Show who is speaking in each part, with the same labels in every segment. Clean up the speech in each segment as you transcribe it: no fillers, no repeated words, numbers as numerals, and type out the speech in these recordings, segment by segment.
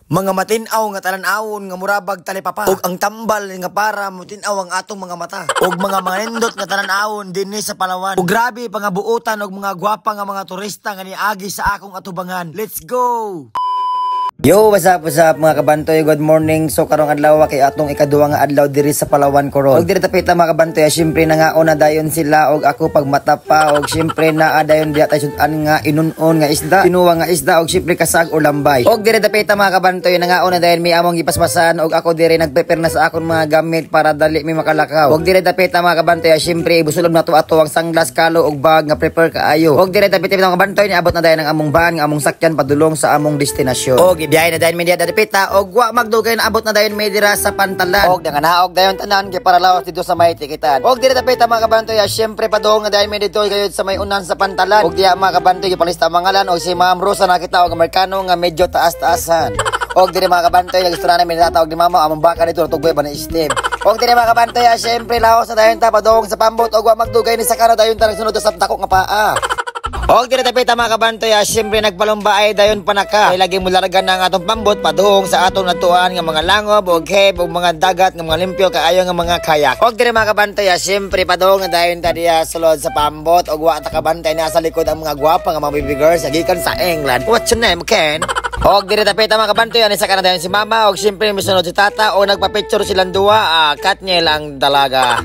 Speaker 1: Mga matinaw nga talan-awon nga murabag talipapa. Og ang tambal nga para mutinaw ang atong mga mata. Og mga nindot nga talan-awon dinhi sa Palawan. Og grabe pangabuutan og mga gwapa nga mga turista nga niagi sa akong atubangan. Let's go! Yo, what's up mga kabantoy, good morning. So karong adlaw kay atong ikaduha nga adlaw diri sa Palawan koron. Og diri tapita mga kabantoy, syempre nangaon na dayon sila og ako pagmata pa og syempre naa dayon diya tay sudan nga inunon nga isda, tinuwa nga isda og syempre kasag o lambay. Og diri tapita mga kabantoy, nangaon na dayon mi among gipaspasan og ako diri nagprepare na sa akon mga gamit para dali mi makalakaw. Og diri tapita mga kabantoy, syempre ibusulod nato ato ang sunglass, kalo og bag nga prepare kaayo. Og diri tapita mga kabantoy, niabot na dayon ang among van nga among sakyan padulong sa among destinasyon. Og biyahe na dayon media dapita og wa magdugay na abot na dayon medira sa Pantalan. Og nanganaog dayon tanan kay para lawas dito sa may tikitan. Og diri dapita mga kabantoy, syempre padung na dayon medito gayud sa may unan sa Pantalan. Og diya mga kabantoy gipalista mga ngalan og si Ma'am Rosa nakita og Amerikano nga medyo taas-taasan. Og diri mga kabantoy gusto na namin natawag ni mama among baka dito tugboy ba ni Steve. Og diri mga kabantoy, syempre lawas na dayon ta padung sa pambot og wa magdugay ni sakara dayon ta nagsunod sa dako nga paa. Og diri tapita mga kabantoy, syempre nagpalumba ay dayon panaka. Ay lagi mo largan ang atong pambot padung sa atong natuan nga mga langob og cave og mga dagat nga mga limpyo kaayo nga mga kayak. Og diri mga kabantoy, syempre padung na dayon ta diya sulod sa pambot og wa ta kabantay na sa likod ang mga gwapa nga mga baby girls gikan sa England. What's your name, Ken? Og diri tapita mga kabantoy, ani sa kana dayon si mama og syempre misunod si tata og nagpa-picture silang duwa, Katniel ang dalaga.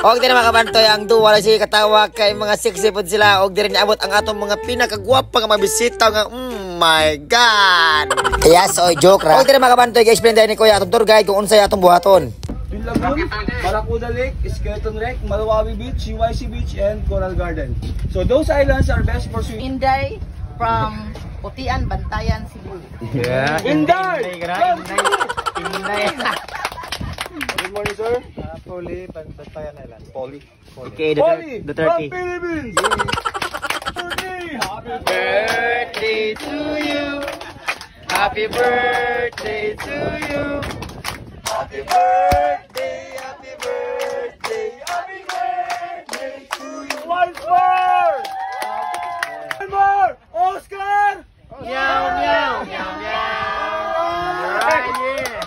Speaker 1: Og diri mga kabantoy, ang duwa na si katawa kay mga sexy pod sila. Og diri niabot ang atong mga pinakagwapa nga mga bisita nga my god. Kaya so joke ra. Og diri mga kabantoy, i-explain dayon ni Kuya atong tour guide kung unsay atong buhaton.
Speaker 2: Lagoon, Barracuda Lake, Skeleton Lake, Malawawi Beach, UYC Beach, and Coral Garden. So those islands are best for swimming.
Speaker 3: Inday from Putian, Bantayan, Cebu.
Speaker 2: Yeah. Inday! Inday! Good morning, sir.
Speaker 4: Poli, Bantayan Island.
Speaker 2: Polly.
Speaker 4: Okay,
Speaker 2: Polly,
Speaker 4: the turkey.
Speaker 2: from Philippines.
Speaker 4: Happy birthday to you. Happy birthday to you.
Speaker 2: Happy birthday, happy birthday, happy birthday to you. One more! One more! Oscar!
Speaker 4: Meow, meow, meow, meow. Right here.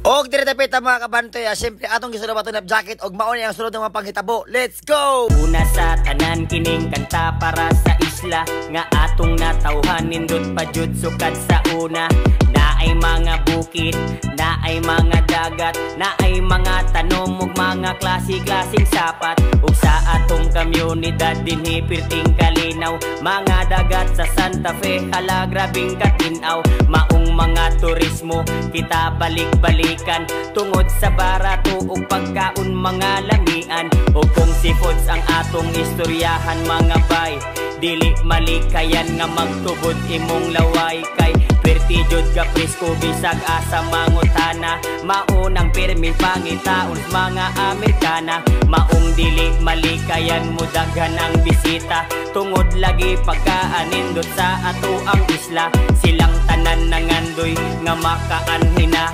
Speaker 1: Og diri tapita mga kabantoy, syempre atong gisulod ato na jacket og mao ni ang sulod nga panghitabo. Let's go!
Speaker 5: Una sa tanan kining kanta para sa isla nga atong natawhan nindot pa jud sukad sa una. Naay mga bukid, naay mga dagat, naay mga tanom ug mga klase-klaseng sapat. Ug sa atong komunidad dinhi pirting kalinaw, mga dagat sa Santa Fe hala grabing katinaw. Maong mga turismo kita balik-balikan tungod sa barato ug pagkaon mga lamian. Ug kung seafoods ang atong istoryahan mga bay, dili malikayan nga magtubod imong laway kay perti jud ka presko bisag asa mangutana. Maunang pirmi pangitaon mga Amerikana. Maong dili malikayan mo daghan ang bisita tungod lagi pagkaanindot sa ato ang isla. Silang tanan nangandoy nga makaanhina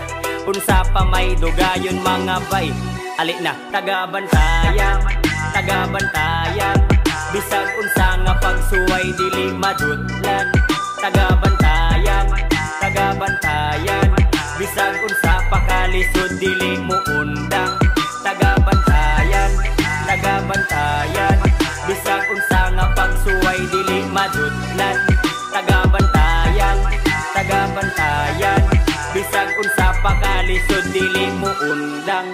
Speaker 5: unsa pa may dugayon mga bay. Ali na taga-bantayan, taga-bantayan, bisag unsa nga pagsuway dili madutlan. Taga-bantayan, taga-bantayan, bisag unsa pa kalisod dili mo undang. Taga-bantayan, taga-bantayan, bisag unsa nga pagsuway dili madutlan. Taga-bantayan, taga-bantayan, bisag unsa pa kalisod dili mo undang.